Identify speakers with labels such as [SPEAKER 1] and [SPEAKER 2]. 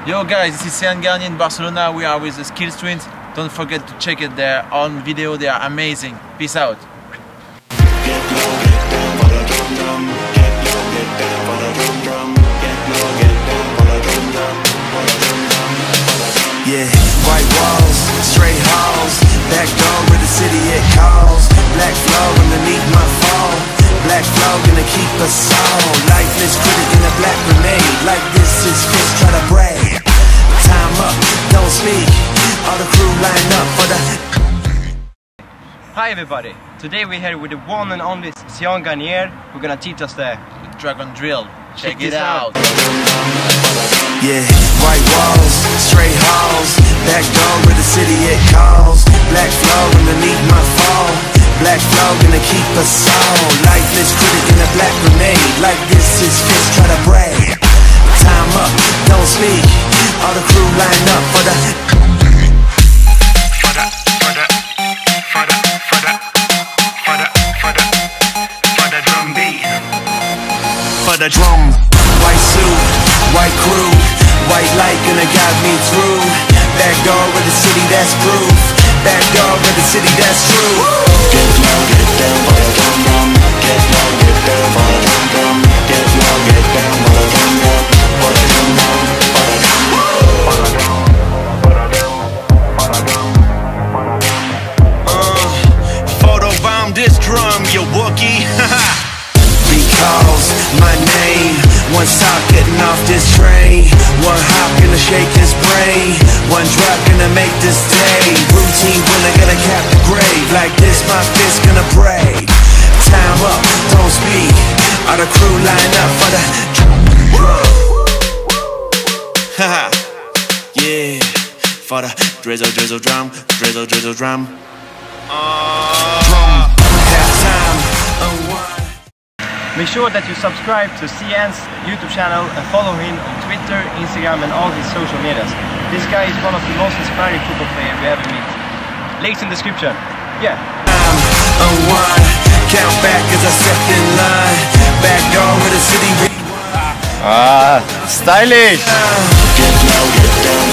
[SPEAKER 1] Yo guys, this is Sean Garnier in Barcelona. We are with the Skills Twins. Don't forget to check it. They're on video. They are amazing. Peace out.
[SPEAKER 2] Yeah, white walls, straight halls, back door where the city it calls. Black flow underneath my fall. Black flow gonna keep us all. Lifeless critic in a black grenade. Like this is fist, try to brag. Time up, don't speak. All the crew line up for the.
[SPEAKER 3] Hi everybody. Today we're here with the one and only Sean Garnier, who's gonna teach us the
[SPEAKER 1] Dragon Drill. Check it out.
[SPEAKER 2] Yeah, white walls, straight halls, back door where the city it calls. Black flow underneath my fall. Black flow gonna keep us all. Lifeless critic in a black grenade. Like this is fist, try to brag. Time up, don't speak. All the crew line up for the. For the drum, white suit, white crew, white light gonna guide me through. Back door with the city, that's proof. Back door with the city, that's true. Get low, get down for the drum drum. Get low, get down for the drum drum. Get low, get down for the drum drum. For the drum drum, for the drum drum. Photobomb this drum, you Wookie. Calls my name. One stop getting off this train. One hop gonna shake his brain. One drop gonna make this day. Routine winner gonna cap the grave. Like this my fist gonna braid. Time up, don't speak. All the crew line up for the haha. Yeah, for the drizzle drizzle drum. Drizzle drizzle drum. Drum halftime.
[SPEAKER 3] Make sure that you subscribe to Cian's YouTube channel and follow him on Twitter, Instagram and all his social medias. This guy is one of the most inspiring football players we ever meet. Links in the description. Yeah.
[SPEAKER 2] I'm one, count back as I step in line. Back door with the city.
[SPEAKER 3] Stylish!
[SPEAKER 2] Get low, get down,